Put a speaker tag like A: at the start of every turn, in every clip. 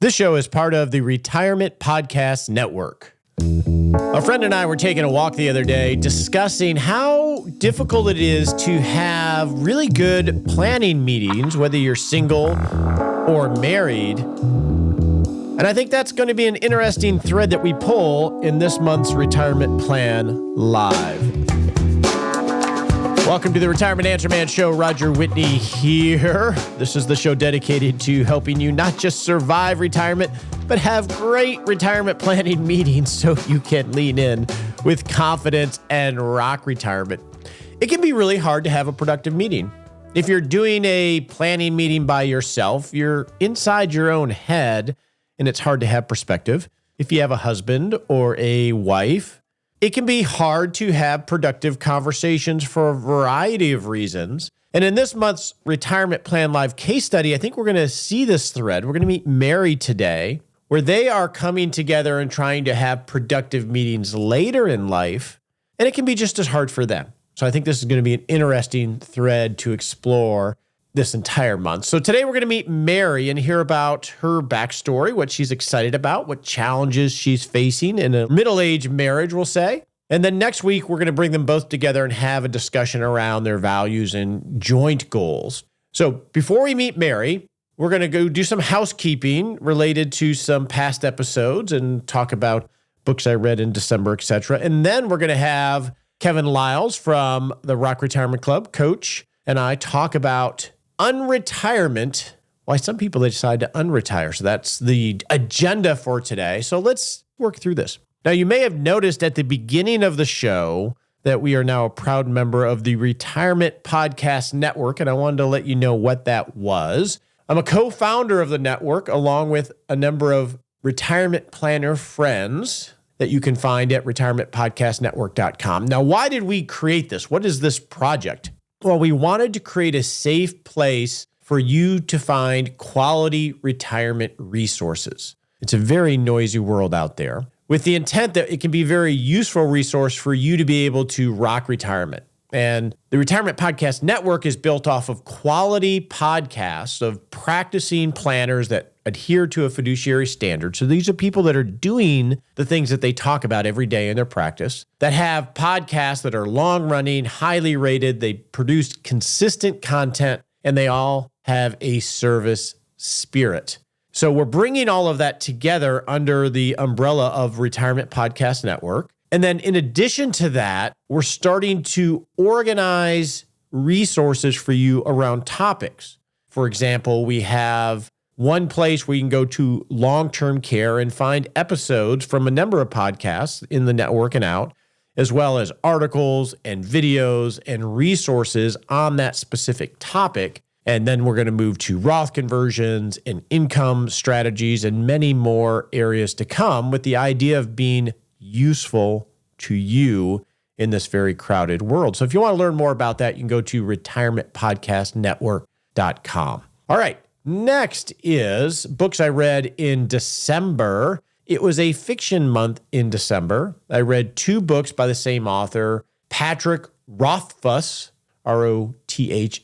A: This show is part of the Retirement Podcast Network. A friend and I were taking a walk the other day discussing how difficult it is to have really good planning meetings, whether you're single or married. And I think that's going to be an interesting thread that we pull in this month's Retirement Plan Live. Welcome to the Retirement Answer Man Show. Roger Whitney here. This is the show dedicated to helping you not just survive retirement, but have great retirement planning meetings so you can lean in with confidence and rock retirement. It can be really hard to have a productive meeting. If you're doing a planning meeting by yourself, you're inside your own head and it's hard to have perspective. If you have a husband or a wife, it can be hard to have productive conversations for a variety of reasons. And in this month's Retirement Plan Live case study, I think we're going to see this thread. We're going to meet Mary today, where they are coming together and trying to have productive meetings later in life, and it can be just as hard for them. So I think this is going to be an interesting thread to explore this entire month. So today we're going to meet Mary and hear about her backstory, what she's excited about, what challenges she's facing in a middle-aged marriage, we'll say. And then next week, we're going to bring them both together and have a discussion around their values and joint goals. So before we meet Mary, we're going to go do some housekeeping related to some past episodes and talk about books I read in December, etc. And then we're going to have Kevin LYLES from the Rock Retirement Club, coach, and I talk about unretirement, why some people they decide to unretire. So that's the agenda for today. So let's work through this. Now, you may have noticed at the beginning of the show that we are now a proud member of the Retirement Podcast Network, and I wanted to let you know what that was. I'm a co-founder of the network, along with a number of retirement planner friends that you can find at retirementpodcastnetwork.com. Now, why did we create this? What is this project? Well, we wanted to create a safe place for you to find quality retirement resources. It's a very noisy world out there, with the intent that it can be a very useful resource for you to be able to rock retirement. And the Retirement Podcast Network is built off of quality podcasts of practicing planners that adhere to a fiduciary standard. So these are people that are doing the things that they talk about every day in their practice, that have podcasts that are long-running, highly rated, they produce consistent content, and they all have a service spirit. So we're bringing all of that together under the umbrella of Retirement Podcast Network. And then in addition to that, we're starting to organize resources for you around topics. For example, we have one place where you can go to long-term care and find episodes from a number of podcasts in the network and out, as well as articles and videos and resources on that specific topic. And then we're going to move to Roth conversions and income strategies and many more areas to come, with the idea of being useful to you in this very crowded world. So if you want to learn more about that, you can go to retirementpodcastnetwork.com. All right. Next is books I read in December. It was a fiction month in December. I read two books by the same author, Patrick Rothfuss, Rothfuss.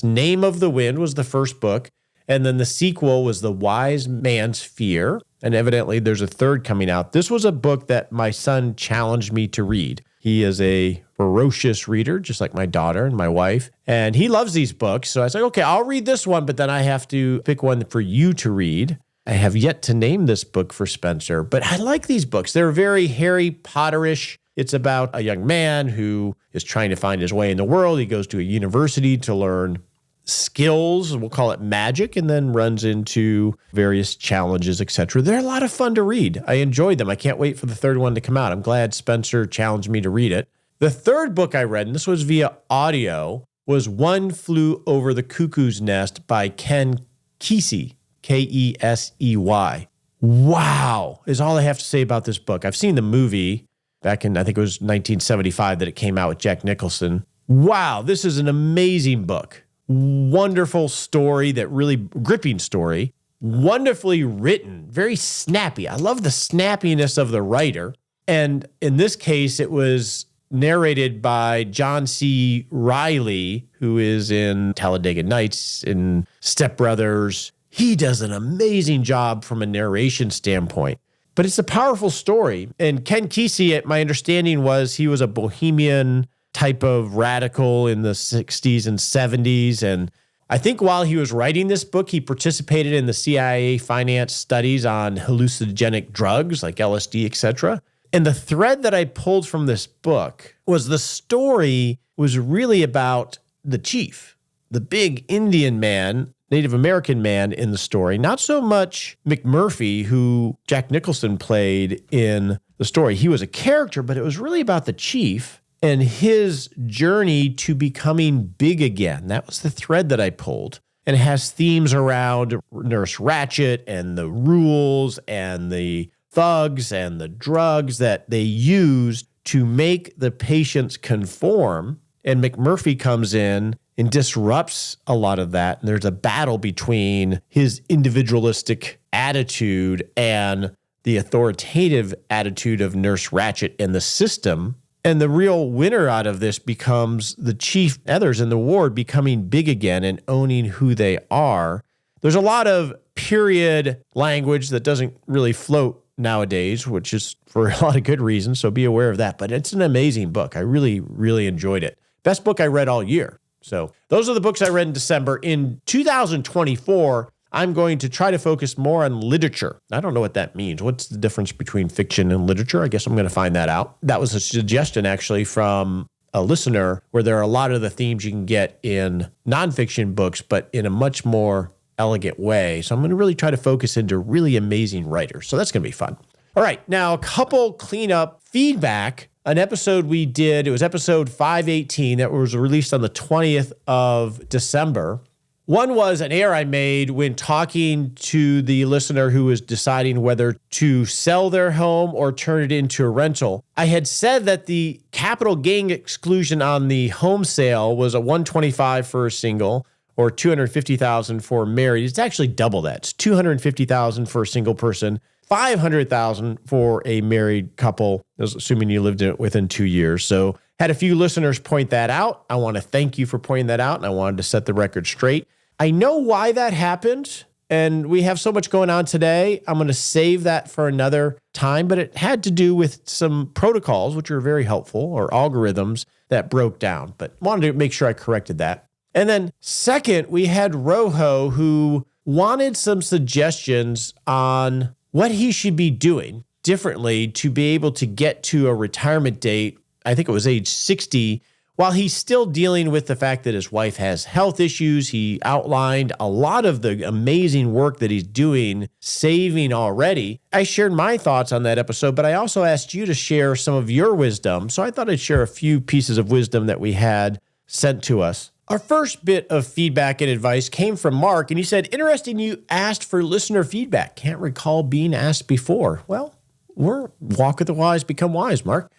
A: Name of the Wind was the first book. And then the sequel was The Wise Man's Fear. And evidently there's a third coming out. This was a book that my son challenged me to read. He is a ferocious reader, just like my daughter and my wife. And he loves these books. So I was like, okay, I'll read this one, but then I have to pick one for you to read. I have yet to name this book for Spencer, but I like these books. They're very Harry Potter-ish. It's about a young man who is trying to find his way in the world. He goes to a university to learn skills, we'll call it magic, and then runs into various challenges, etc. They're a lot of fun to read. I enjoyed them. I can't wait for the third one to come out. I'm glad Spencer challenged me to read it. The third book I read, and this was via audio, was One Flew Over the Cuckoo's Nest by Ken Kesey, Kesey. Wow, is all I have to say about this book. I've seen the movie back in, I think it was 1975 that it came out with Jack Nicholson. Wow, this is an amazing book. Wonderful story, that really gripping story, wonderfully written, very snappy. I love the snappiness of the writer. And in this case, it was narrated by John C. Reilly, who is in Talladega Nights, in Step Brothers. he does an amazing job from a narration standpoint. But it's a powerful story. And Ken Kesey, my understanding was he was a bohemian type of radical in the 60s and 70s. And I think while he was writing this book, he participated in the CIA finance studies on hallucinogenic drugs like LSD, etc. And the thread that I pulled from this book was the story was really about the chief, the big Indian man, Native American man in the story, not so much McMurphy, who Jack Nicholson played in the story. He was a character, but it was really about the chief and his journey to becoming big again. That was the thread that I pulled. And it has themes around Nurse Ratched and the rules and the thugs and the drugs that they used to make the patients conform. And McMurphy comes in and disrupts a lot of that. And there's a battle between his individualistic attitude and the authoritative attitude of Nurse Ratched and the system. And the real winner out of this becomes the chief, others in the ward becoming big again and owning who they are. There's a lot of period language that doesn't really float nowadays, which is for a lot of good reasons, so be aware of that. But it's an amazing book. I really, really enjoyed it. Best book I read all year. So those are the books I read in December. In 2024, I'm going to try to focus more on literature. I don't know what that means. What's the difference between fiction and literature? I guess I'm going to find that out. That was a suggestion actually from a listener where there are a lot of the themes you can get in nonfiction books, but in a much more elegant way. So I'm going to really try to focus into really amazing writers. So that's going to be fun. All right. Now, a couple cleanup feedback. An episode we did, it was episode 518 that was released on the 20th of December. One was an error I made when talking to the listener who was deciding whether to sell their home or turn it into a rental. I had said that the capital gain exclusion on the home sale was a $125,000 for a single or $250,000 for married. It's actually double that. It's $250,000 for a single person, $500,000 for a married couple, assuming you lived in it within 2 years. So had a few listeners point that out. I want to thank you for pointing that out, and I wanted to set the record straight. I know why that happened, and we have so much going on today. I'm going to save that for another time, but it had to do with some protocols, which are very helpful, or algorithms that broke down, but wanted to make sure I corrected that. And then second, we had Rojo, who wanted some suggestions on what he should be doing differently to be able to get to a retirement date. I think it was age 60, while he's still dealing with the fact that his wife has health issues. He outlined a lot of the amazing work that he's doing, saving already. I shared my thoughts on that episode, but I also asked you to share some of your wisdom. So I thought I'd share a few pieces of wisdom that we had sent to us. Our first bit of feedback and advice came from Mark, and he said, interesting you asked for listener feedback. Can't recall being asked before. Well, we're walk with the wise, become wise, Mark.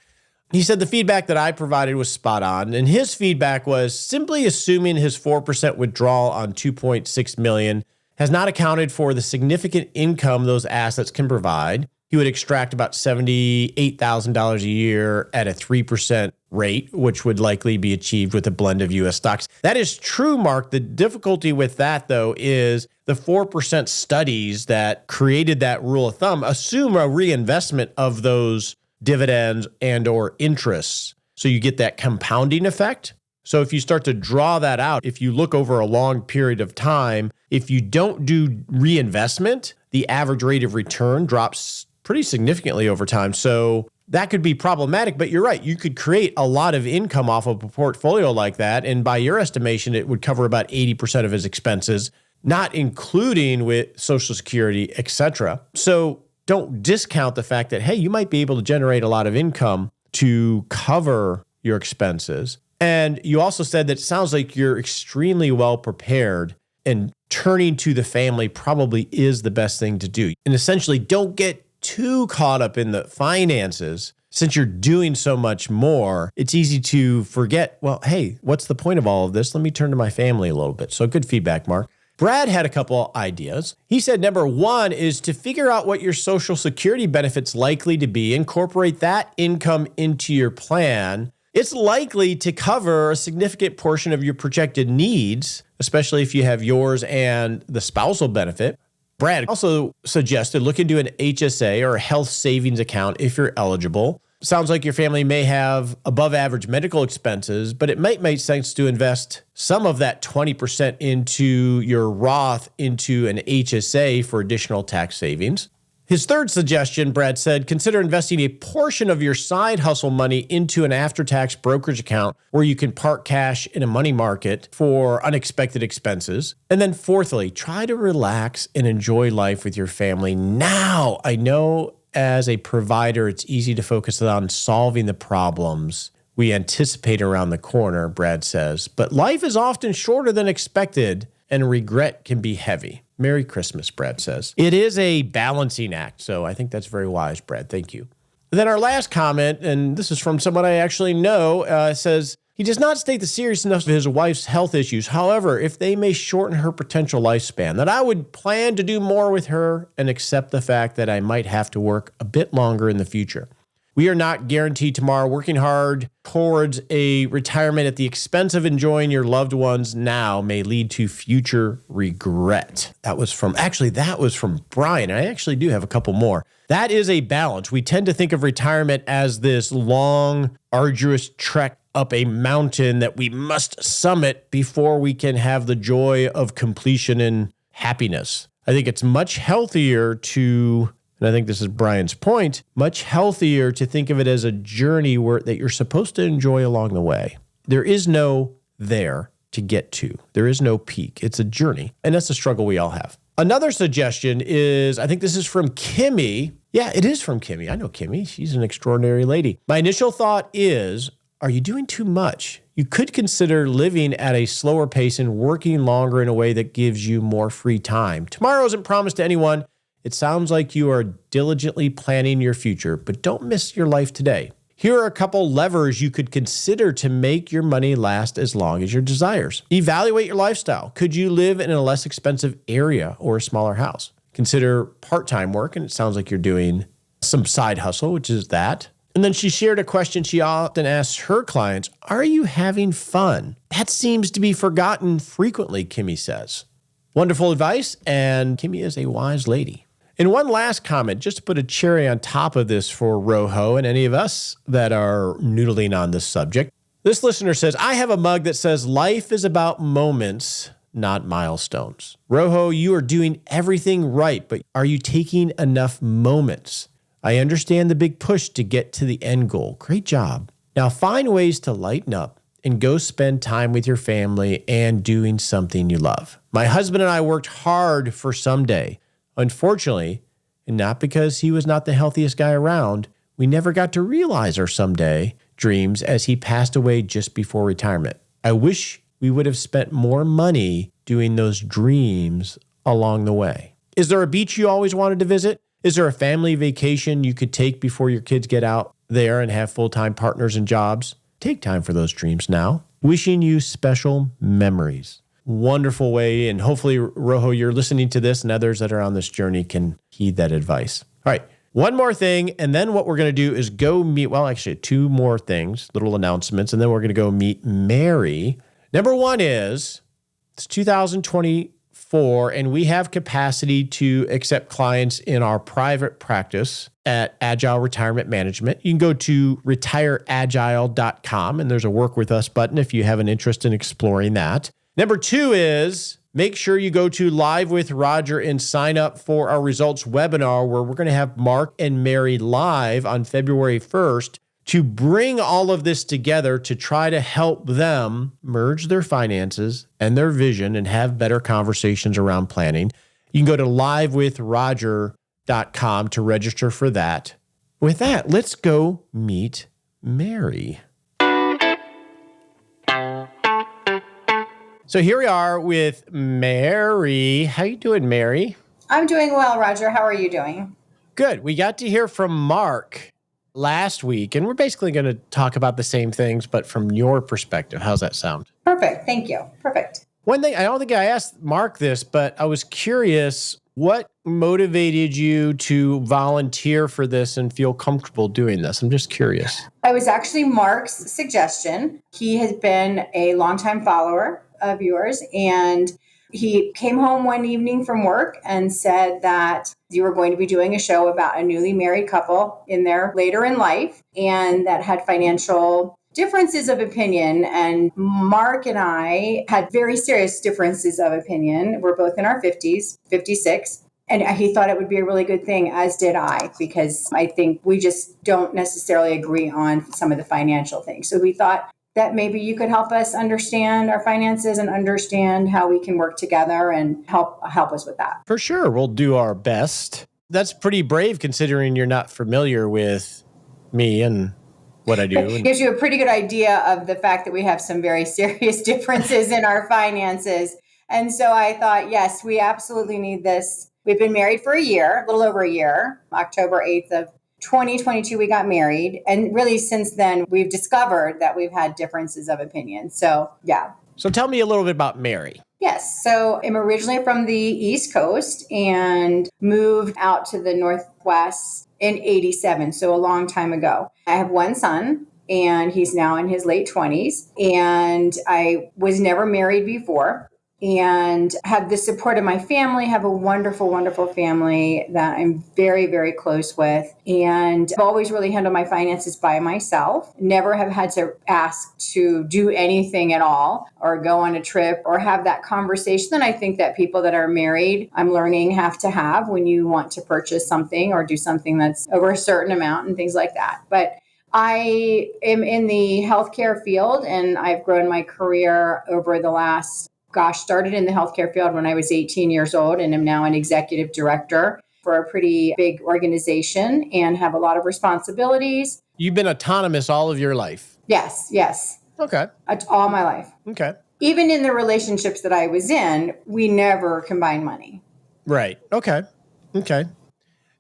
A: He said the feedback that I provided was spot on, and his feedback was simply assuming his 4% withdrawal on $2.6 million has not accounted for the significant income those assets can provide. He would extract about $78,000 a year at a 3% rate, which would likely be achieved with a blend of U.S. stocks. That is true, Mark. The difficulty with that, though, is the 4% studies that created that rule of thumb assume a reinvestment of those dividends and or interests. So you get that compounding effect. So if you start to draw that out, if you look over a long period of time, if you don't do reinvestment, the average rate of return drops pretty significantly over time. So that could be problematic, but you're right. You could create a lot of income off of a portfolio like that. And by your estimation, it would cover about 80% of his expenses, not including with Social Security, et cetera. So don't discount the fact that, hey, you might be able to generate a lot of income to cover your expenses. And you also said that it sounds like you're extremely well prepared, and turning to the family probably is the best thing to do. And essentially, don't get too caught up in the finances. Since you're doing so much more, it's easy to forget, well, hey, what's the point of all of this? Let me turn to my family a little bit. So good feedback, Mark. Brad had a couple ideas. He said, number one is to figure out what your Social Security benefit's likely to be, incorporate that income into your plan, It's likely to cover a significant portion of your projected needs, especially if you have yours and the spousal benefit. Brad also suggested look into an HSA or a health savings account if you're eligible. Sounds like your family may have above average medical expenses, but it might make sense to invest some of that 20% into your Roth into an HSA for additional tax savings. His third suggestion, Brad said, consider investing a portion of your side hustle money into an after-tax brokerage account where you can park cash in a money market for unexpected expenses. And then fourthly, try to relax and enjoy life with your family now. I know as a provider, it's easy to focus on solving the problems we anticipate around the corner, Brad says, but life is often shorter than expected and regret can be heavy. Merry Christmas, Brad says. It is a balancing act, so I think that's very wise, Brad. Thank you. Then our last comment, and this is from someone I actually know, says, he does not state the seriousness of his wife's health issues. However, if they may shorten her potential lifespan, that I would plan to do more with her and accept the fact that I might have to work a bit longer in the future. We are not guaranteed tomorrow. Working hard towards a retirement at the expense of enjoying your loved ones now may lead to future regret. That was from Brian. And I actually do have a couple more. That is a balance. We tend to think of retirement as this long, arduous trek up a mountain that we must summit before we can have the joy of completion and happiness. I think it's much healthier to, and I think this is Brian's point, much healthier to think of it as a journey that you're supposed to enjoy along the way. There is no there to get to. There is no peak. It's a journey. And that's a struggle we all have. Another suggestion is, I think this is from Kimmy. Yeah, it is from Kimmy. I know Kimmy. She's an extraordinary lady. My initial thought is, are you doing too much? You could consider living at a slower pace and working longer in a way that gives you more free time. Tomorrow isn't promised to anyone. It sounds like you are diligently planning your future, but don't miss your life today. Here are a couple levers you could consider to make your money last as long as your desires. Evaluate your lifestyle. Could you live in a less expensive area or a smaller house? Consider part-time work, and it sounds like you're doing some side hustle, which is that. And then she shared a question she often asks her clients, are you having fun? That seems to be forgotten frequently, Kimmy says. Wonderful advice, and Kimmy is a wise lady. And one last comment, just to put a cherry on top of this for Rojo and any of us that are noodling on this subject. This listener says, I have a mug that says, life is about moments, not milestones. Rojo, you are doing everything right, but are you taking enough moments? I understand the big push to get to the end goal. Great job. Now find ways to lighten up and go spend time with your family and doing something you love. My husband and I worked hard for someday. Unfortunately, and not because he was not the healthiest guy around, we never got to realize our someday dreams as he passed away just before retirement. I wish we would have spent more money doing those dreams along the way. Is there a beach you always wanted to visit? Is there a family vacation you could take before your kids get out there and have full-time partners and jobs? Take time for those dreams now. Wishing you special memories. Wonderful way, and hopefully, Rojo, you're listening to this and others that are on this journey can heed that advice. All right, one more thing, and then what we're going to do is go meet, well, actually, two more things, little announcements, and then we're going to go meet Mary. Number one is, it's 2024, and we have capacity to accept clients in our private practice at Agile Retirement Management. You can go to retireagile.com, and there's a Work With Us button if you have an interest in exploring that. Number two is make sure you go to Live with Roger and sign up for our results webinar where we're going to have Mark and Mary live on February 1st to bring all of this together to try to help them merge their finances and their vision and have better conversations around planning. You can go to livewithroger.com to register for that. With that, let's go meet Mary. So here we are with Mary. How you doing, Mary?
B: I'm doing well, Roger. How are you doing?
A: Good. We got to hear from Mark last week, and we're basically going to talk about the same things, but from your perspective. How's that sound?
B: Perfect. Thank you. Perfect.
A: One thing, I don't think I asked Mark this, but I was curious, What motivated you to volunteer for this and feel comfortable doing this? I'm just curious.
B: I was actually Mark's suggestion. He has been a longtime follower of yours, and he came home one evening from work and said that you were going to be doing a show about a newly married couple in their later in life and that had financial differences of opinion. And Mark and I had very serious differences of opinion. We're both in our 50s, 56. And he thought it would be a really good thing, as did I, because I think we just don't necessarily agree on some of the financial things. So we thought that maybe you could help us understand our finances and understand how we can work together and help us with that.
A: For sure. We'll do our best. That's pretty brave considering you're not familiar with me and what I do.
B: It gives you a pretty good idea of the fact that we have some very serious differences in our finances. And so I thought, yes, we absolutely need this. We've been married for a year, a little over a year. October 8th of 2022, we got married. And really since then, we've discovered that we've had differences of opinion. So, yeah.
A: So tell me a little bit about Mary.
B: Yes. So I'm originally from the East Coast and moved out to the Northwest in 87. So a long time ago. I have one son and he's now in his late 20s. And I was never married before and have the support of my family, have a wonderful, wonderful family that I'm very, very close with. And I've always really handled my finances by myself. Never have had to ask to do anything at all or go on a trip or have that conversation that I think that people that are married, I'm learning, have to have when you want to purchase something or do something that's over a certain amount and things like that. But I am in the healthcare field and I've grown my career over the last started in the healthcare field when I was 18 years old and am now an executive director for a pretty big organization and have a lot of responsibilities.
A: You've been autonomous all of your life.
B: Yes.
A: Okay.
B: All my life.
A: Okay.
B: Even in the relationships that I was in, we never combined money.
A: Right. Okay.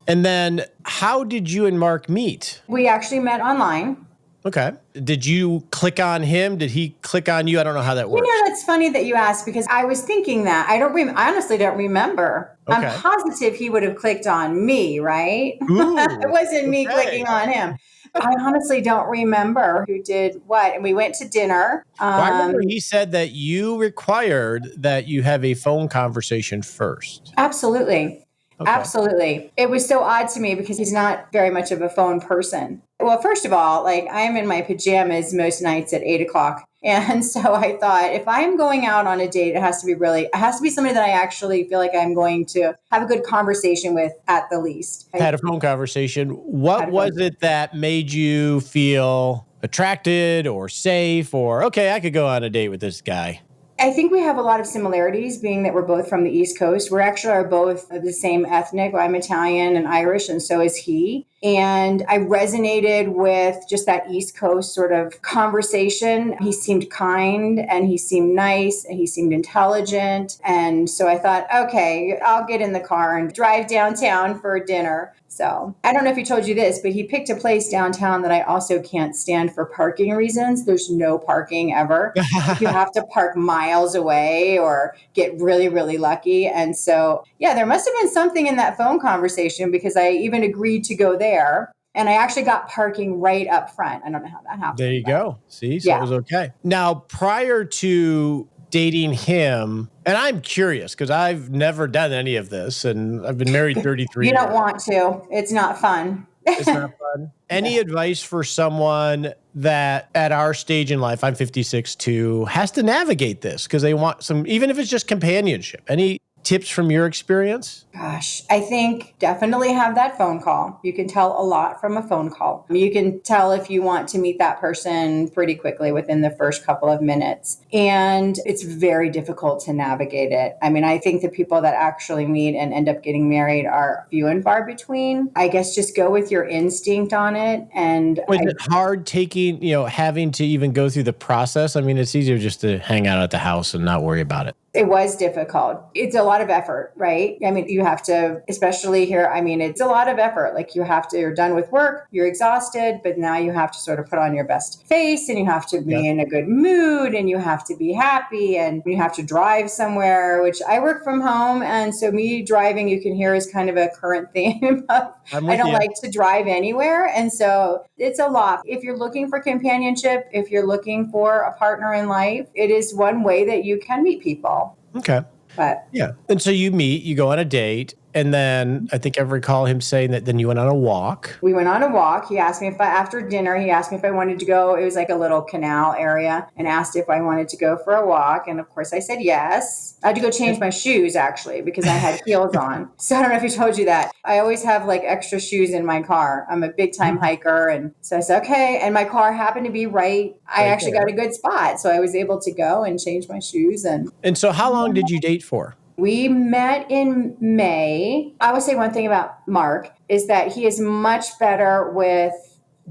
A: And then how did you and Mark meet?
B: We actually met online.
A: Okay. Did you click on him? Did he click on you? I don't know how that works.
B: That's funny that you asked because I was thinking that. I honestly don't remember. Okay. I'm positive he would have clicked on me, right?
A: Ooh,
B: it wasn't me clicking on him. I honestly don't remember who did what. And we went to dinner.
A: I remember he said that you required that you have a phone conversation first.
B: Absolutely. Okay. Absolutely. It was so odd to me because he's not very much of a phone person. Well, first of all, I'm in my pajamas most nights at 8:00. And so I thought if I'm going out on a date, it has to be somebody that I actually feel like I'm going to have a good conversation with at the least.
A: Had a phone conversation. What was it that made you feel attracted or safe or, okay, I could go on a date with this guy?
B: I think we have a lot of similarities being that we're both from the East Coast. We actually are both of the same ethnic. I'm Italian and Irish, and so is he. And I resonated with just that East Coast sort of conversation. He seemed kind and he seemed nice and he seemed intelligent. And so I thought, okay, I'll get in the car and drive downtown for dinner. So I don't know if he told you this, but he picked a place downtown that I also can't stand for parking reasons. There's no parking ever. You have to park miles away or get really, really lucky. And so, yeah, there must have been something in that phone conversation because I even agreed to go there. And I actually got parking right up front. I don't know how that happened.
A: There you go. See, so it was okay. Now, prior to dating him, and I'm curious because I've never done any of this and I've been married 33 years.
B: You don't want to. It's not fun.
A: It's not fun. Any advice for someone that at our stage in life, I'm 56 too, has to navigate this because they want some, even if it's just companionship? Any tips from your experience?
B: Gosh, I think definitely have that phone call. You can tell a lot from a phone call. You can tell if you want to meet that person pretty quickly within the first couple of minutes. And it's very difficult to navigate it. I mean, I think the people that actually meet and end up getting married are few and far between. I guess just go with your instinct on it. And
A: was it hard taking, having to even go through the process? I mean, it's easier just to hang out at the house and not worry about it.
B: It was difficult. It's a lot lot of effort, right? I mean, you have to, especially here, I mean, it's a lot of effort. Like you're done with work, you're exhausted, but now you have to sort of put on your best face and you have to be in a good mood and you have to be happy and you have to drive somewhere, which I work from home. And so me driving, you can hear is kind of a current theme. I don't like to drive anywhere. And so it's a lot. If you're looking for companionship, if you're looking for a partner in life, it is one way that you can meet people.
A: Okay.
B: But
A: yeah. And so you go on a date, and then I think I recall him saying that then you went on a walk.
B: We went on a walk. He asked me after dinner, he asked me if I wanted to go. It was like a little canal area, and asked if I wanted to go for a walk. And of course I said yes. I had to go change my shoes actually because I had heels on. So I don't know if he told you that. I always have like extra shoes in my car. I'm a big time hiker. And so I said, okay. And my car happened to be right. I actually got a good spot. So I was able to go and change my shoes.
A: And so how long did you date for?
B: We met in May. I would say one thing about Mark is that he is much better with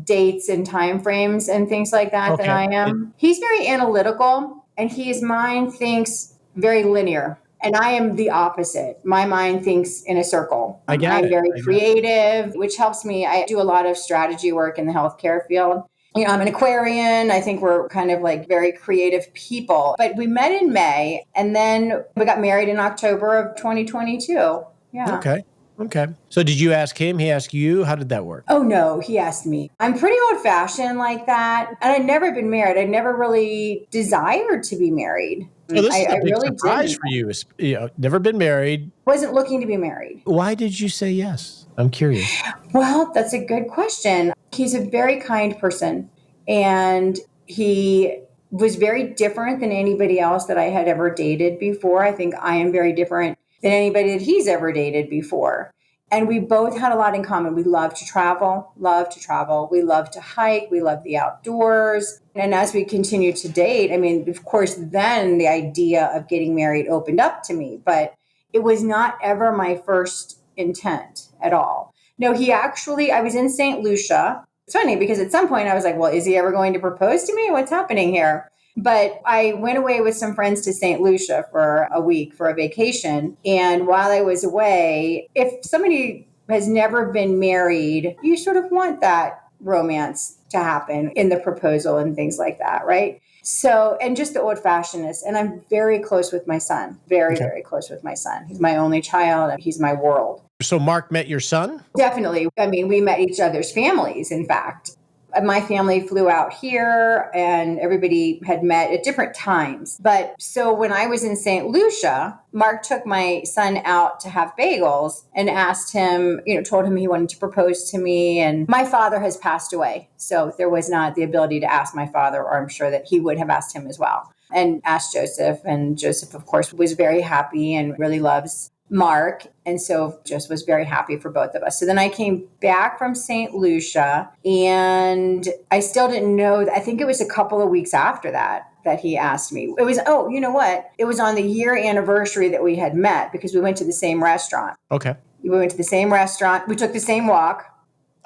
B: dates and time frames and things like that than I am. He's very analytical and his mind thinks very linear. And I am the opposite. My mind thinks in a circle. I'm very creative, which helps me. I do a lot of strategy work in the healthcare field. You know, I'm an Aquarian. I think we're kind of like very creative people. But we met in May and then we got married in October of 2022. Yeah.
A: Okay. So did you ask him? He asked you? How did that work?
B: Oh, no, he asked me. I'm pretty old fashioned like that. And I'd never been married. I'd never really desired to be married.
A: So this is a big surprise for you. Never been married.
B: Wasn't looking to be married.
A: Why did you say yes? I'm curious.
B: Well, that's a good question. He's a very kind person, and he was very different than anybody else that I had ever dated before. I think I am very different than anybody that he's ever dated before. And we both had a lot in common. We love to travel. We love to hike. We love the outdoors. And as we continue to date, I mean, of course, then the idea of getting married opened up to me, but it was not ever my first intent at all. No, I was in St. Lucia. It's funny because at some point I was like, well, is he ever going to propose to me? What's happening here? But I went away with some friends to St. Lucia for a week for a vacation. And while I was away, if somebody has never been married, you sort of want that romance to happen in the proposal and things like that, right? So, and just the old fashionedness. And I'm very close with my son, very close with my son. He's my only child. And he's my world.
A: So Mark met your son?
B: Definitely. I mean, we met each other's families, in fact. My family flew out here and everybody had met at different times. But so when I was in St. Lucia, Mark took my son out to have bagels and asked him, told him he wanted to propose to me. And my father has passed away. So there was not the ability to ask my father, or I'm sure that he would have asked him as well. And asked Joseph. And Joseph, of course, was very happy and really loves Mark. And so just was very happy for both of us. So then I came back from St. Lucia and I still didn't know. I think it was a couple of weeks after that he asked me. It was, you know what? It was on the year anniversary that we had met because we went to the same restaurant.
A: Okay.
B: We went to the same restaurant. We took the same walk.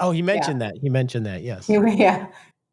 A: Oh, he mentioned that. He mentioned that. Yes.
B: Yeah.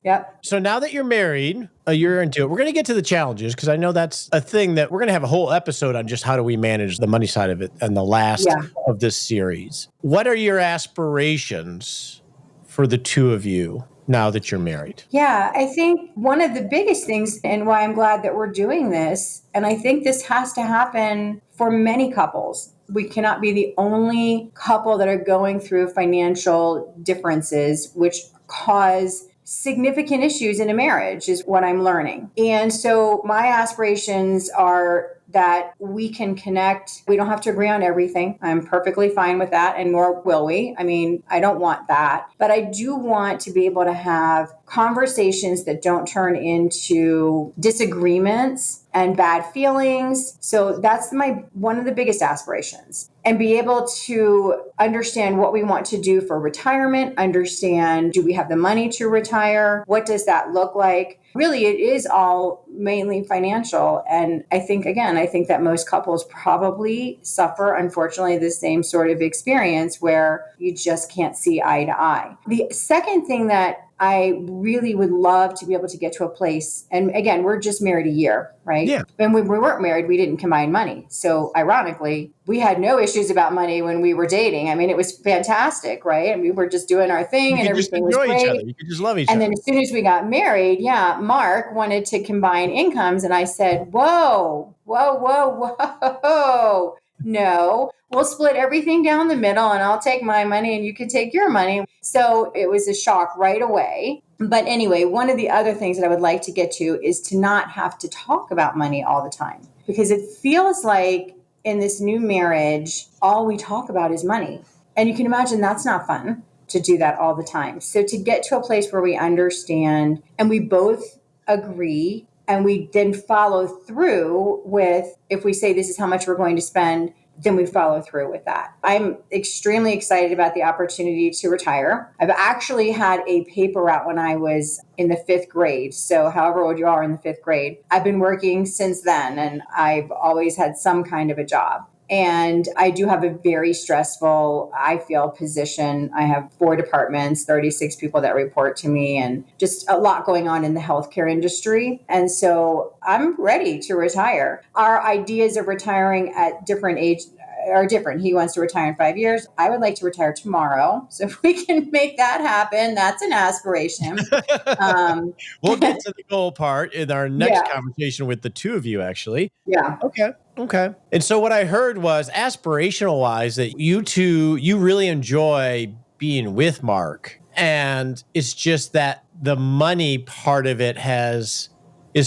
B: Yep.
A: So now that you're married, a year into it, we're going to get to the challenges because I know that's a thing that we're going to have a whole episode on, just how do we manage the money side of it and the last of this series. What are your aspirations for the two of you now that you're married?
B: Yeah, I think one of the biggest things and why I'm glad that we're doing this, and I think this has to happen for many couples. We cannot be the only couple that are going through financial differences, which cause significant issues in a marriage is what I'm learning. And so my aspirations are that we can connect. We don't have to agree on everything. I'm perfectly fine with that, and nor will we. I mean, I don't want that. But I do want to be able to have conversations that don't turn into disagreements and bad feelings. So that's one of the biggest aspirations. And be able to understand what we want to do for retirement, understand, do we have the money to retire? What does that look like? Really, it is all mainly financial. And I think that most couples probably suffer, unfortunately, the same sort of experience where you just can't see eye to eye. The second thing that I really would love to be able to get to a place. And again, we're just married a year, right?
A: Yeah.
B: And when we weren't married, we didn't combine money. So ironically, we had no issues about money when we were dating. I mean, it was fantastic, right? And we were just doing our thing
A: You
B: and
A: could just
B: everything was
A: enjoy each other.
B: great.
A: You could just love each
B: And
A: other.
B: then as soon as we got married, yeah, Mark wanted to combine incomes. And I said, whoa, whoa, whoa, whoa. No, we'll split everything down the middle and I'll take my money and you can take your money. So it was a shock right away. But anyway, one of the other things that I would like to get to is to not have to talk about money all the time, because it feels like in this new marriage, all we talk about is money. And you can imagine that's not fun to do that all the time. So to get to a place where we understand and we both agree and we then follow through with, if we say this is how much we're going to spend, then we follow through with that. I'm extremely excited about the opportunity to retire. I've actually had a paper route when I was in the 5th grade. So however old you are in the 5th grade, I've been working since then and I've always had some kind of a job. And I do have a very stressful, I feel, position. I have 4 departments, 36 people that report to me, and just a lot going on in the healthcare industry. And so I'm ready to retire. Our ideas of retiring at different ages are different. He wants to retire in 5 years. I would like to retire tomorrow. So if we can make that happen, that's an aspiration.
A: We'll get to the goal part in our next
B: Yeah.
A: conversation with the two of you, actually.
B: Yeah.
A: Okay. Okay. And so what I heard was aspirational wise that you two, you really enjoy being with Mark. And it's just that the money part of it is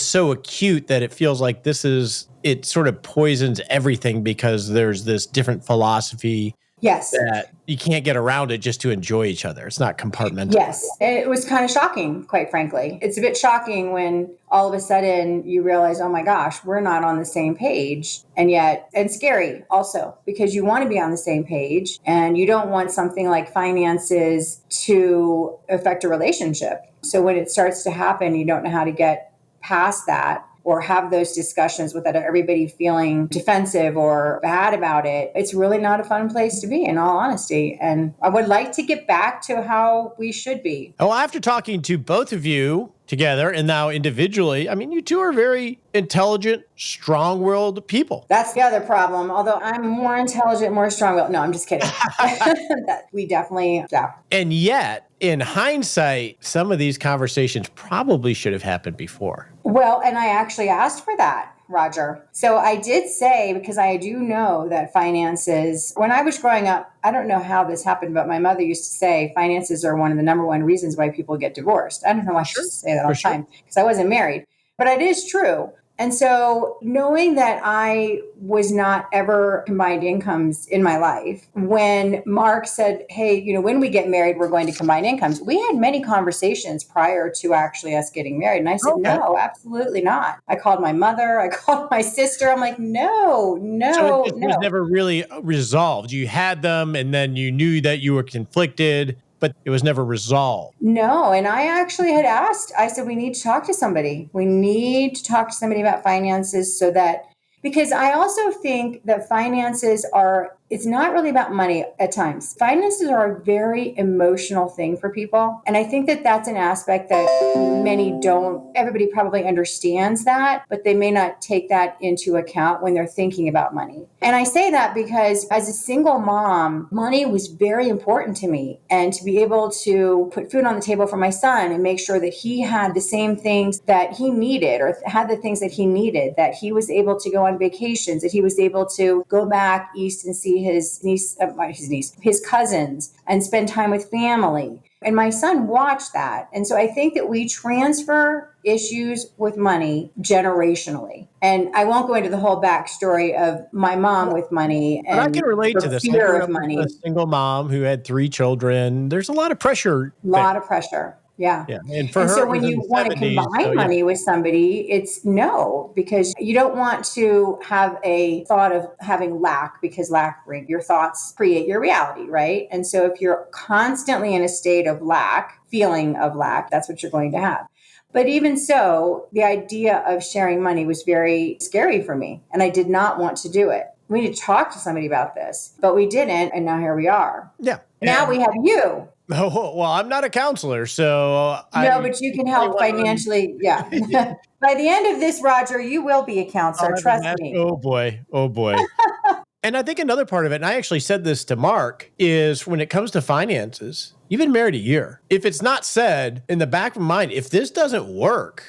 A: so acute that it feels like it sort of poisons everything because there's this different philosophy
B: Yes.
A: that you can't get around it just to enjoy each other. It's not compartmentalized.
B: Yes. And it was kind of shocking, quite frankly. It's a bit shocking when all of a sudden you realize, oh my gosh, we're not on the same page. And scary also, because you want to be on the same page and you don't want something like finances to affect a relationship. So when it starts to happen, you don't know how to get past that or have those discussions without everybody feeling defensive or bad about it. It's really not a fun place to be, in all honesty. And I would like to get back to how we should be.
A: Oh, after talking to both of you together and now individually, I mean, you two are very intelligent, strong-willed people.
B: That's the other problem. Although I'm more intelligent, more strong-willed. No, I'm just kidding. We definitely, yeah.
A: And yet, in hindsight, some of these conversations probably should have happened before.
B: Well, and I actually asked for that, Roger. So I did say, because I do know that finances, when I was growing up, I don't know how this happened, but my mother used to say finances are one of the number one reasons why people get divorced. I don't know why she used to say that all the time, because I wasn't married, but it is true. And so knowing that I was not ever combined incomes in my life, when Mark said, hey, when we get married, we're going to combine incomes. We had many conversations prior to actually us getting married. And I said, no, absolutely not. I called my mother. I called my sister. I'm like, no.
A: So it just was never really resolved. You had them and then you knew that you were conflicted, but it was never resolved.
B: No. And I actually had asked, I said, we need to talk to somebody. We need to talk to somebody about finances because I also think that it's not really about money at times. Finances are a very emotional thing for people. And I think that that's an aspect that everybody probably understands that, but they may not take that into account when they're thinking about money. And I say that because as a single mom, money was very important to me. And to be able to put food on the table for my son and make sure that he had the same things that he needed or had the things that he needed, that he was able to go on vacations, that he was able to go back east and see his cousins and spend time with family. And my son watched that. And so I think that we transfer issues with money generationally. And I won't go into the whole backstory of my mom with money.
A: But I can relate to this. I
B: Fear
A: grew
B: of
A: up
B: money.
A: with a single mom who had 3 children. There's a lot of pressure.
B: A lot of pressure. Yeah.
A: And for her,
B: so when you want to combine money with somebody, it's no, because you don't want to have a thought of having lack, because your thoughts create your reality, right? And so if you're constantly in a state of feeling of lack, that's what you're going to have. But even so, the idea of sharing money was very scary for me, and I did not want to do it. we need to talk to somebody about this. But we didn't. And now here we are.
A: Yeah.
B: Now we have you.
A: Oh, well, I'm not a counselor, so
B: No, but you can help financially. Yeah. By the end of this, Roger, you will be a counselor. Trust me.
A: Oh boy. Oh boy. And I think another part of it, and I actually said this to Mark, is when it comes to finances, you've been married a year. If it's not said in the back of my mind, if this doesn't work,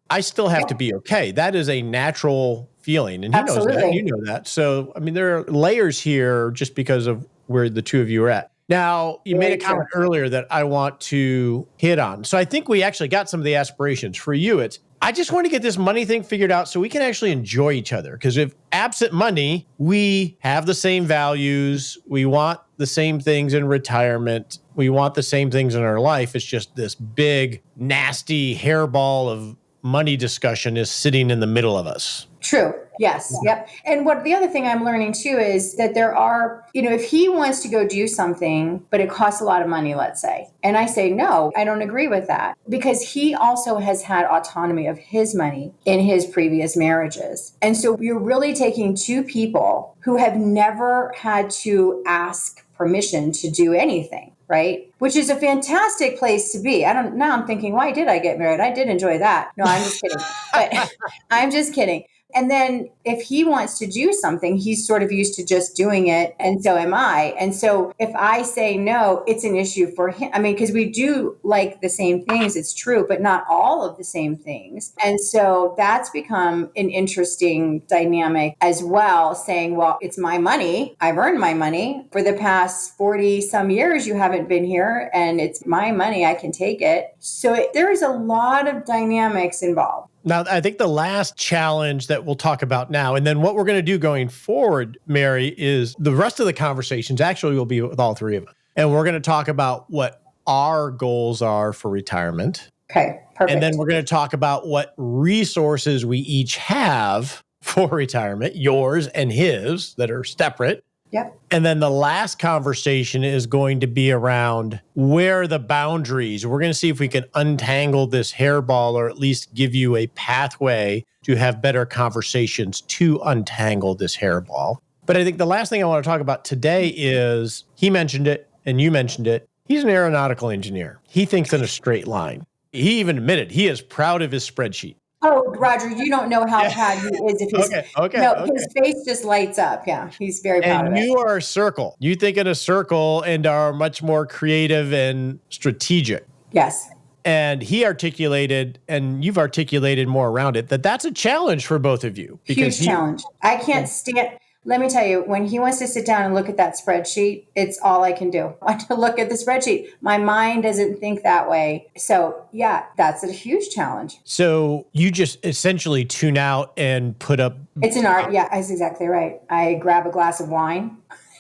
A: I still have to be okay. That is a natural feeling. And he knows that. And you know that. So, I mean, there are layers here just because of where the two of you are at. Now, you made a comment earlier that I want to hit on. So I think we actually got some of the aspirations. For you, it's, I just want to get this money thing figured out so we can actually enjoy each other. Because if absent money, we have the same values. We want the same things in retirement. We want the same things in our life. It's just this big, nasty hairball of money discussion is sitting in the middle of us.
B: True. Yes. Yep. And what the other thing I'm learning too is that there are, if he wants to go do something, but it costs a lot of money, let's say, and I say, no, I don't agree with that, because he also has had autonomy of his money in his previous marriages. And so you're really taking two people who have never had to ask permission to do anything. Right? Which is a fantastic place to be. Now I'm thinking, why did I get married? I did enjoy that. No, I'm just kidding. But I'm just kidding. And then if he wants to do something, he's sort of used to just doing it. And so am I. And so if I say no, it's an issue for him. I mean, because we do like the same things, it's true, but not all of the same things. And so that's become an interesting dynamic as well, saying, well, it's my money. I've earned my money. For the past 40 some years, you haven't been here, and it's my money. I can take it. So there is a lot of dynamics involved.
A: Now, I think the last challenge that we'll talk about now, and then what we're going to do going forward, Mary, is the rest of the conversations actually will be with all three of us. And we're going to talk about what our goals are for retirement.
B: Okay, perfect.
A: And then we're going to talk about what resources we each have for retirement, yours and his, that are separate.
B: Yep.
A: And then the last conversation is going to be around where are the boundaries. We're going to see if we can untangle this hairball, or at least give you a pathway to have better conversations to untangle this hairball. But I think the last thing I want to talk about today is, he mentioned it and you mentioned it. He's an aeronautical engineer. He thinks in a straight line. He even admitted he is proud of his spreadsheet.
B: Oh, Roger, you don't know how proud he is if his face just lights up. Yeah, he's very proud of it.
A: And you are a circle. You think in a circle and are much more creative and strategic.
B: Yes.
A: And he articulated, and you've articulated more around it, that's a challenge for both of you.
B: Huge challenge. I can't stand. Let me tell you, when he wants to sit down and look at that spreadsheet, it's all I can do. I want to look at the spreadsheet. My mind doesn't think that way. So yeah, that's a huge challenge.
A: So you just essentially tune out and put up.
B: It's an art. Yeah, that's exactly right. I grab a glass of wine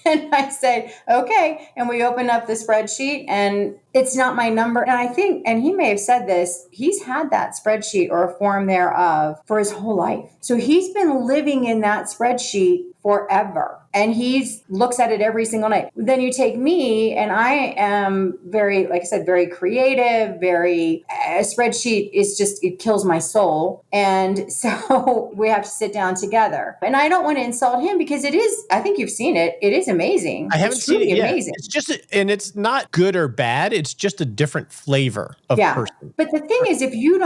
B: and I say, okay. And we open up the spreadsheet, and it's not my number. And I think, and he may have said this, he's had that spreadsheet or a form thereof for his whole life. So he's been living in that spreadsheet forever. And he looks at it every single night. Then you take me, and I am very, like I said, very creative, a spreadsheet is just, it kills my soul. And so we have to sit down together. And I don't want to insult him, because it is, I think you've seen it. It is amazing.
A: I haven't seen it yet.
B: Amazing.
A: It's just, and it's not good or bad. It's just a different flavor of person.
B: But the thing is, if you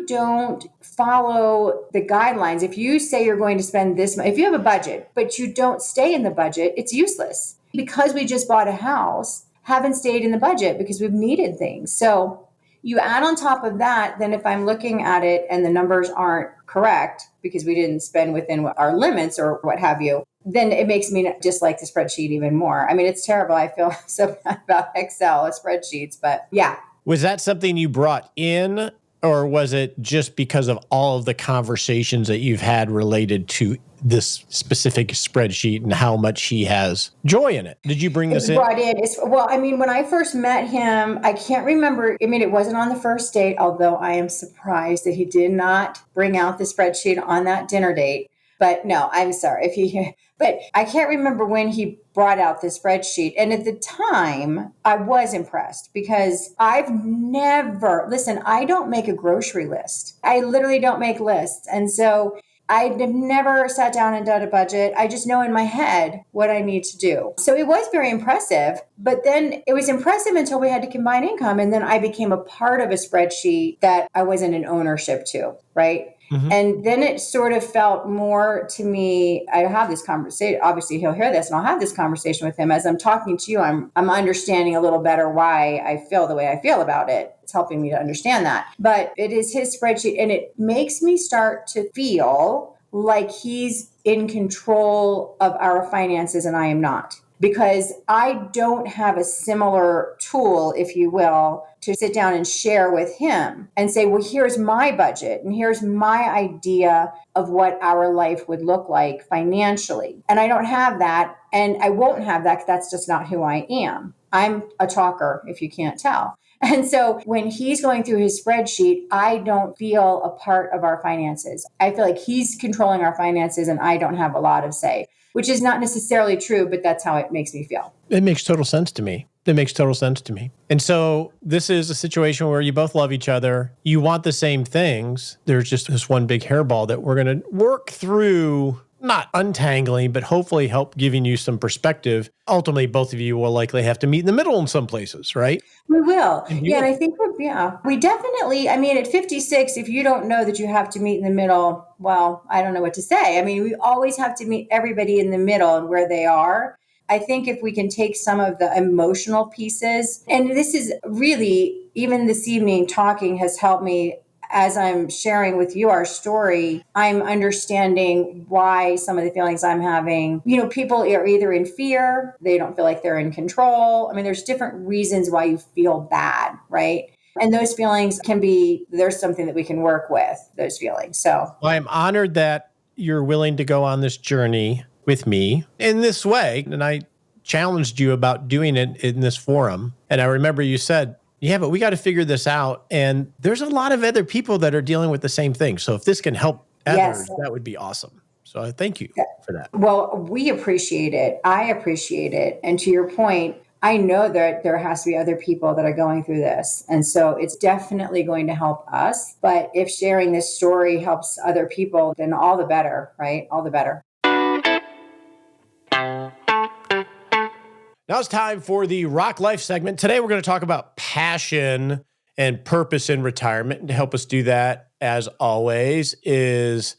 B: don't follow the guidelines, if you say you're going to spend this money, if you have a budget, but you don't stay in the budget, it's useless. Because we just bought a house, haven't stayed in the budget because we've needed things. So you add on top of that, then if I'm looking at it and the numbers aren't correct because we didn't spend within our limits or what have you, then it makes me dislike the spreadsheet even more. I mean, it's terrible. I feel so bad about Excel spreadsheets, but yeah.
A: Was that something you brought in, or was it just because of all of the conversations that you've had related to this specific spreadsheet and how much he has joy in it? Did you bring this in?
B: Brought in. Well, I mean, when I first met him, I can't remember. I mean, it wasn't on the first date, although I am surprised that he did not bring out the spreadsheet on that dinner date. But no, I'm sorry. But I can't remember when he brought out the spreadsheet. And at the time, I was impressed, because I don't make a grocery list. I literally don't make lists. And so I've never sat down and done a budget. I just know in my head what I need to do. So it was very impressive, but then it was impressive until we had to combine income. And then I became a part of a spreadsheet that I wasn't in ownership to, right?
A: Mhm.
B: And then it sort of felt more to me, I have this conversation, obviously he'll hear this and I'll have this conversation with him as I'm talking to you. I'm understanding a little better why I feel the way I feel about it. It's helping me to understand that. But it is his spreadsheet and it makes me start to feel like he's in control of our finances and I am not. Because I don't have a similar tool, if you will, to sit down and share with him and say, well, here's my budget and here's my idea of what our life would look like financially. And I don't have that. And I won't have that because that's just not who I am. I'm a talker, if you can't tell. And so when he's going through his spreadsheet, I don't feel a part of our finances. I feel like he's controlling our finances and I don't have a lot of say, which is not necessarily true, but that's how it makes me feel.
A: It makes total sense to me. It makes total sense to me. And so this is a situation where you both love each other. You want the same things. There's just this one big hairball that we're going to work through, not untangling, but hopefully help giving you some perspective. Ultimately, both of you will likely have to meet in the middle in some places, right?
B: We will.
A: And
B: Yeah. And I think, we definitely, at 56, if you don't know that you have to meet in the middle, well, I don't know what to say. We always have to meet everybody in the middle and where they are. I think if we can take some of the emotional pieces, and this is really, even this evening talking has helped me as I'm sharing with you our story, I'm understanding why some of the feelings I'm having. People are either in fear, they don't feel like they're in control. There's different reasons why you feel bad, right? And those feelings there's something that we can work with, those feelings. So
A: I'm honored that you're willing to go on this journey with me in this way. And I challenged you about doing it in this forum. And I remember you said, yeah, but we got to figure this out. And there's a lot of other people that are dealing with the same thing. So if this can help others,
B: yes,
A: that would be awesome. So I thank you for that.
B: Well, we appreciate it. I appreciate it. And to your point, I know that there has to be other people that are going through this. And so it's definitely going to help us. But if sharing this story helps other people, then all the better, right? All the better.
A: Now it's time for the Rock Life segment. Today we're going to talk about passion and purpose in retirement. And to help us do that, as always, is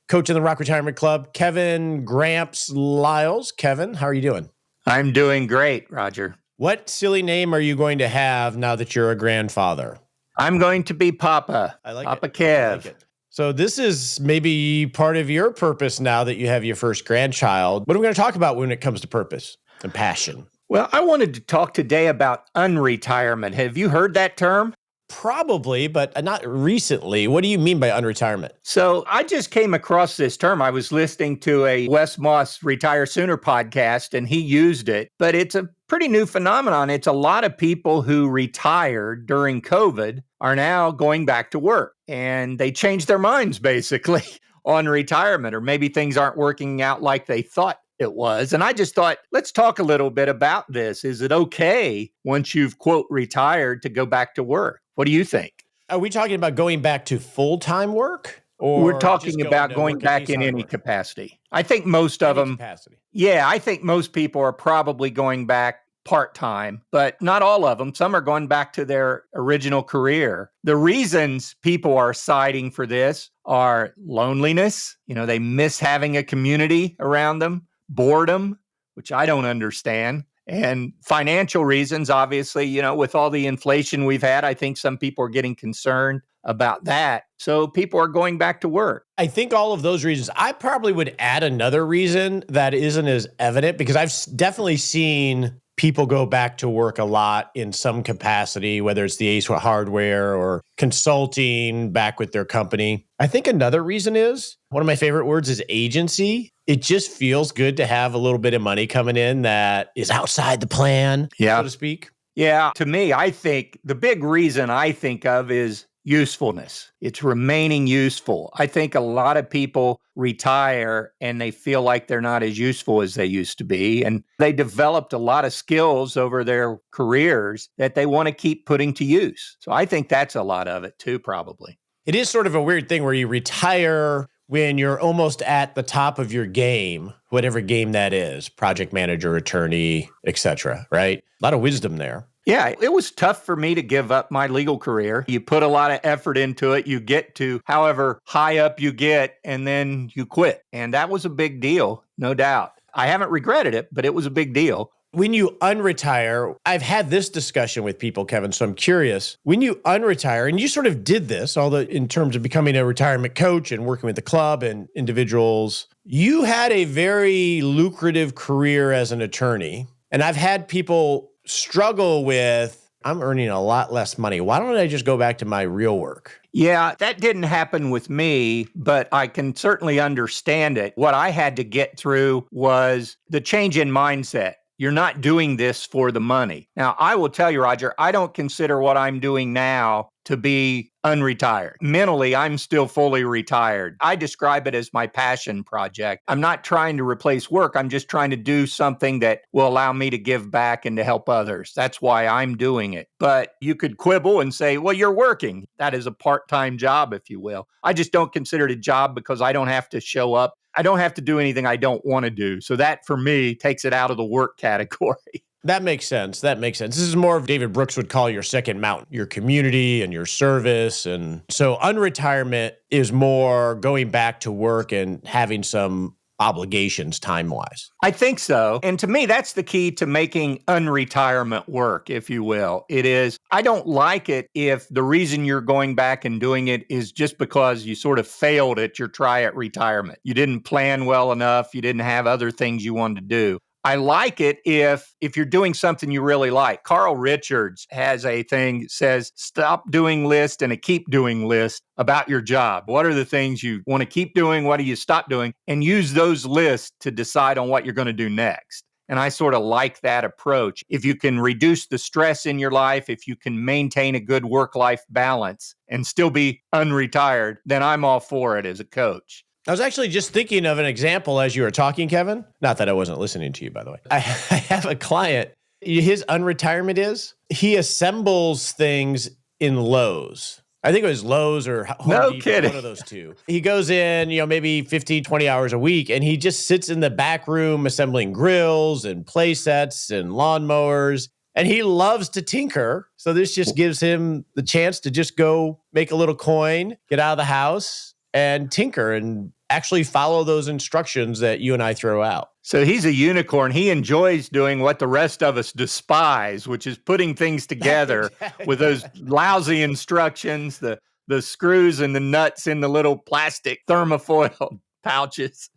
A: coach in the Rock Retirement Club, Kevin Gramps Lyles. Kevin, how are you doing?
C: I'm doing great, Roger.
A: What silly name are you going to have now that you're a grandfather?
C: I'm going to be Papa.
A: I like
C: Papa
A: it.
C: Kev.
A: I like it. So this is maybe part of your purpose now that you have your first grandchild. What are we going to talk about when it comes to purpose and passion?
C: Well, I wanted to talk today about unretirement. Have you heard that term?
A: Probably, but not recently. What do you mean by unretirement?
C: So I just came across this term. I was listening to a Wes Moss Retire Sooner podcast, and he used it, but it's a pretty new phenomenon. It's a lot of people who retired during COVID are now going back to work, and they changed their minds basically on retirement, or maybe things aren't working out like they thought it was. And I just thought, let's talk a little bit about this. Is it okay once you've, quote, retired to go back to work? What do you think?
A: Are we talking about going back to full-time work? Or
C: We're talking about going back in any capacity. I think most of them,
A: capacity.
C: Yeah, I think most people are probably going back part-time, but not all of them. Some are going back to their original career. The reasons people are citing for this are loneliness. They miss having a community around them, boredom, which I don't understand, and financial reasons. Obviously, with all the inflation we've had, I think some people are getting concerned about that. So people are going back to work.
A: I think all of those reasons. I probably would add another reason that isn't as evident, because I've definitely seen people go back to work a lot in some capacity, whether it's the Ace hardware or consulting back with their company. I think another reason is, one of my favorite words is agency. It just feels good to have a little bit of money coming in that is outside the plan, so to speak.
C: Yeah. To me, I think the big reason I think of is usefulness. It's remaining useful. I think a lot of people retire and they feel like they're not as useful as they used to be. And they developed a lot of skills over their careers that they want to keep putting to use. So I think that's a lot of it too, probably.
A: It is sort of a weird thing where you retire when you're almost at the top of your game, whatever game that is, project manager, attorney, etc., right? A lot of wisdom there.
C: Yeah, it was tough for me to give up my legal career. You put a lot of effort into it. You get to however high up you get, and then you quit. And that was a big deal, no doubt. I haven't regretted it, but it was a big deal.
A: When you unretire, I've had this discussion with people, Kevin, so I'm curious. When you unretire, and you sort of did this, although in terms of becoming a retirement coach and working with the club and individuals, you had a very lucrative career as an attorney. And I've had people struggle with, I'm earning a lot less money. Why don't I just go back to my real work?
C: Yeah, that didn't happen with me, but I can certainly understand it. What I had to get through was the change in mindset. You're not doing this for the money. Now, I will tell you, Roger, I don't consider what I'm doing now to be unretired. Mentally, I'm still fully retired. I describe it as my passion project. I'm not trying to replace work. I'm just trying to do something that will allow me to give back and to help others. That's why I'm doing it. But you could quibble and say, well, you're working. That is a part-time job, if you will. I just don't consider it a job because I don't have to show up. I don't have to do anything I don't want to do. So that, for me, takes it out of the work category.
A: That makes sense. That makes sense. This is more of David Brooks would call your second mountain, your community and your service. And so unretirement is more going back to work and having some obligations time-wise.
C: I think so. And to me, that's the key to making unretirement work, if you will. It is, I don't like it if the reason you're going back and doing it is just because you sort of failed at your try at retirement. You didn't plan well enough. You didn't have other things you wanted to do. I like it if you're doing something you really like. Carl Richards has a thing that says, stop doing list and a keep doing list about your job. What are the things you want to keep doing? What do you stop doing? And use those lists to decide on what you're going to do next. And I sort of like that approach. If you can reduce the stress in your life, if you can maintain a good work-life balance and still be unretired, then I'm all for it as a coach.
A: I was actually just thinking of an example as you were talking, Kevin. Not that I wasn't listening to you, by the way. I have a client. His unretirement is he assembles things in Lowe's. I think it was Lowe's or Home
C: No
A: Depot,
C: kidding.
A: one of those two. He goes in, maybe 15, 20 hours a week, and he just sits in the back room assembling grills and play sets and lawnmowers. And he loves to tinker. So this just gives him the chance to just go make a little coin, get out of the house, and tinker and actually follow those instructions that you and I throw out.
C: So he's a unicorn. He enjoys doing what the rest of us despise, which is putting things together with those lousy instructions, the screws and the nuts in the little plastic thermofoil pouches.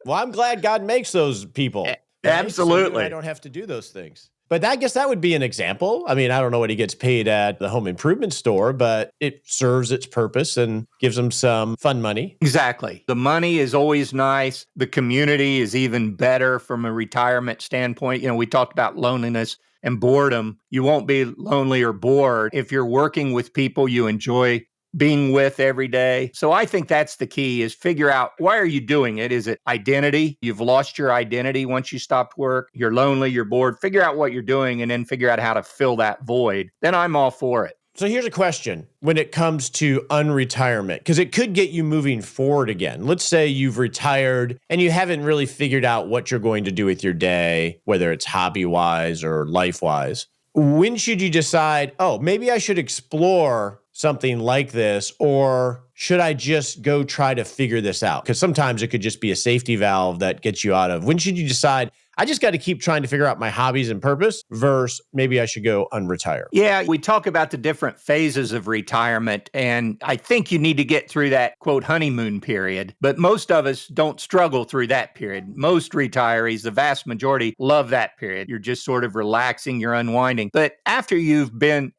A: Well, I'm glad God makes those people. Right?
C: Absolutely.
A: So I don't have to do those things. But I guess that would be an example. I mean, I don't know what he gets paid at the home improvement store, but it serves its purpose and gives him some fun money.
C: Exactly. The money is always nice. The community is even better from a retirement standpoint. We talked about loneliness and boredom. You won't be lonely or bored if you're working with people you enjoy being with every day. So I think that's the key, is figure out, why are you doing it? Is it identity? You've lost your identity once you stopped work. You're lonely, you're bored. Figure out what you're doing and then figure out how to fill that void. Then I'm all for it.
A: So here's a question when it comes to unretirement, because it could get you moving forward again. Let's say you've retired and you haven't really figured out what you're going to do with your day, whether it's hobby-wise or life-wise. When should you decide, maybe I should explore something like this, or should I just go try to figure this out? Because sometimes it could just be a safety valve that gets you out of. When should you decide, I just got to keep trying to figure out my hobbies and purpose, versus maybe I should go unretire?
C: Yeah, we talk about the different phases of retirement, and I think you need to get through that, quote, honeymoon period. But most of us don't struggle through that period. Most retirees, the vast majority, love that period. You're just sort of relaxing, you're unwinding. But after you've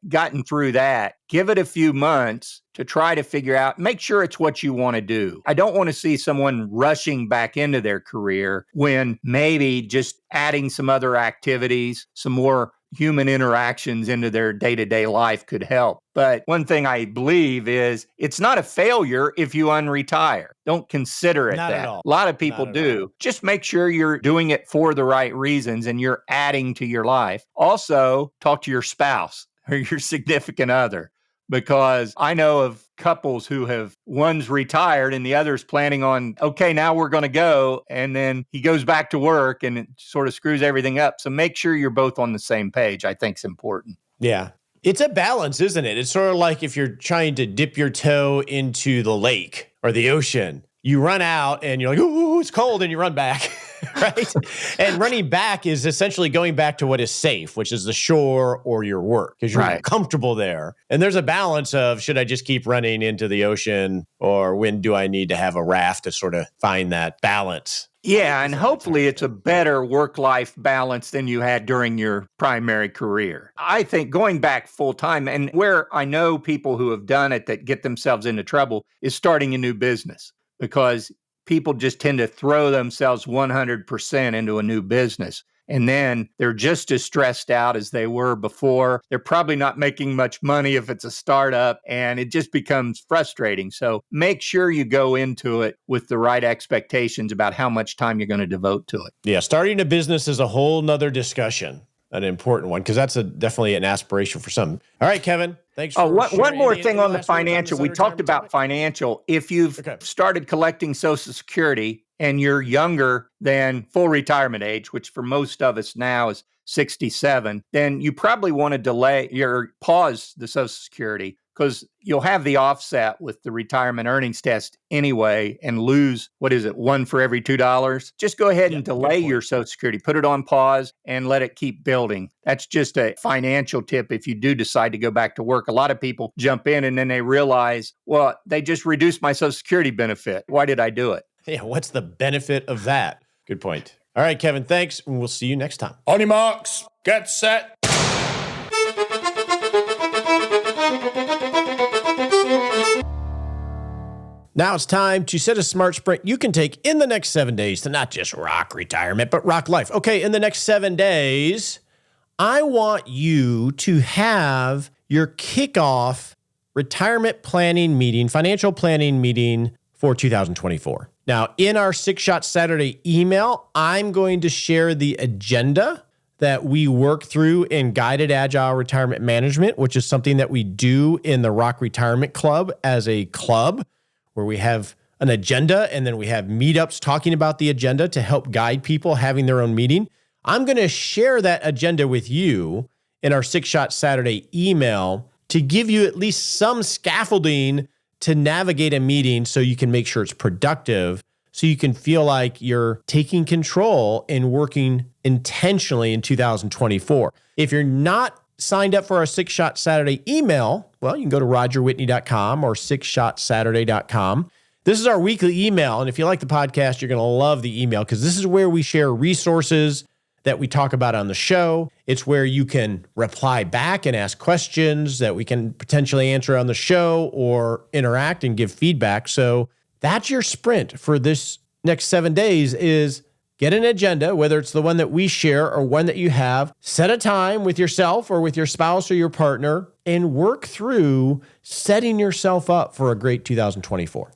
C: gotten through that, give it a few months to try to figure out, make sure it's what you want to do. I don't want to see someone rushing back into their career when maybe just adding some other activities, some more human interactions into their day-to-day life could help. But one thing I believe is it's not a failure if you unretire. Don't consider it
A: Not
C: that.
A: at all.
C: A lot of people do. Just make sure you're doing it for the right reasons and you're adding to your life. Also, talk to your spouse or your significant other, because I know of couples who one's retired and the other's planning on, okay, now we're going to go. And then he goes back to work and it sort of screws everything up. So make sure you're both on the same page. I think is important.
A: Yeah. It's a balance, isn't it? It's sort of like if you're trying to dip your toe into the lake or the ocean, you run out and you're like, oh, it's cold, and you run back, right? And running back is essentially going back to what is safe, which is the shore or your work, because you're comfortable there. And there's a balance of, should I just keep running into the ocean, or when do I need to have a raft to sort of find that balance?
C: Yeah, and hopefully it's a better work-life balance than you had during your primary career. I think going back full-time, and where I know people who have done it that get themselves into trouble, is starting a new business, because people just tend to throw themselves 100% into a new business. And then they're just as stressed out as they were before. They're probably not making much money if it's a startup, and it just becomes frustrating. So make sure you go into it with the right expectations about how much time you're going to devote to it.
A: Yeah, starting a business is a whole nother discussion, an important one, because that's definitely an aspiration for some. All right, Kevin, thanks for
C: one more thing on the financial. We talked about financial. If you've started collecting Social Security and you're younger than full retirement age, which for most of us now is 67, then you probably want to pause the Social Security, because you'll have the offset with the retirement earnings test anyway and lose, one for every $2? Just go ahead and delay your Social Security, put it on pause and let it keep building. That's just a financial tip if you do decide to go back to work. A lot of people jump in and then they realize, well, they just reduced my Social Security benefit. Why did I do it?
A: Yeah, what's the benefit of that? Good point. All right, Kevin, thanks, and we'll see you next time.
D: On your marks, get set.
A: Now it's time to set a smart sprint you can take in the next 7 days to not just rock retirement, but rock life. Okay, in the next 7 days, I want you to have your kickoff retirement planning meeting, financial planning meeting for 2024. Now, in our 6-Shot Saturday email, I'm going to share the agenda that we work through in Guided Agile Retirement Management, which is something that we do in the Rock Retirement Club as a club, where we have an agenda and then we have meetups talking about the agenda to help guide people having their own meeting. I'm going to share that agenda with you in our 6-Shot Saturday email to give you at least some scaffolding to navigate a meeting so you can make sure it's productive, so you can feel like you're taking control and working intentionally in 2024. If you're not signed up for our 6-Shot Saturday email, well, you can go to rogerwhitney.com or 6shotsaturday.com. This is our weekly email, and if you like the podcast, you're going to love the email, because this is where we share resources that we talk about on the show. It's where you can reply back and ask questions that we can potentially answer on the show, or interact and give feedback. So that's your sprint for this next 7 days, is get an agenda, whether it's the one that we share or one that you have. Set a time with yourself or with your spouse or your partner and work through setting yourself up for a great 2024.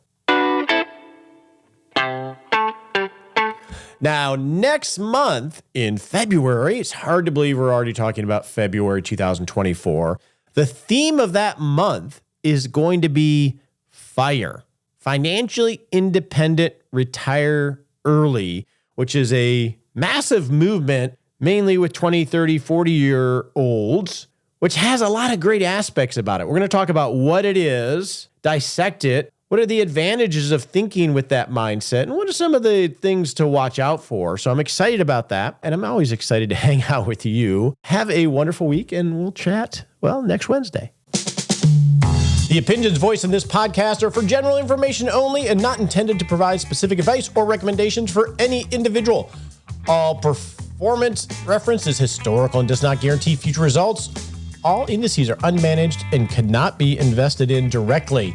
A: Now, next month in February, it's hard to believe we're already talking about February 2024. The theme of that month is going to be FIRE, Financially Independent Retire Early, which is a massive movement, mainly with 20, 30, 40-year-olds, which has a lot of great aspects about it. We're going to talk about what it is, dissect it. What are the advantages of thinking with that mindset? And what are some of the things to watch out for? So I'm excited about that. And I'm always excited to hang out with you. Have a wonderful week, and we'll chat, next Wednesday. The opinions voiced in this podcast are for general information only and not intended to provide specific advice or recommendations for any individual. All performance reference is historical and does not guarantee future results. All indices are unmanaged and cannot be invested in directly.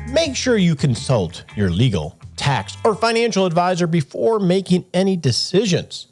A: Make sure you consult your legal, tax, or financial advisor before making any decisions.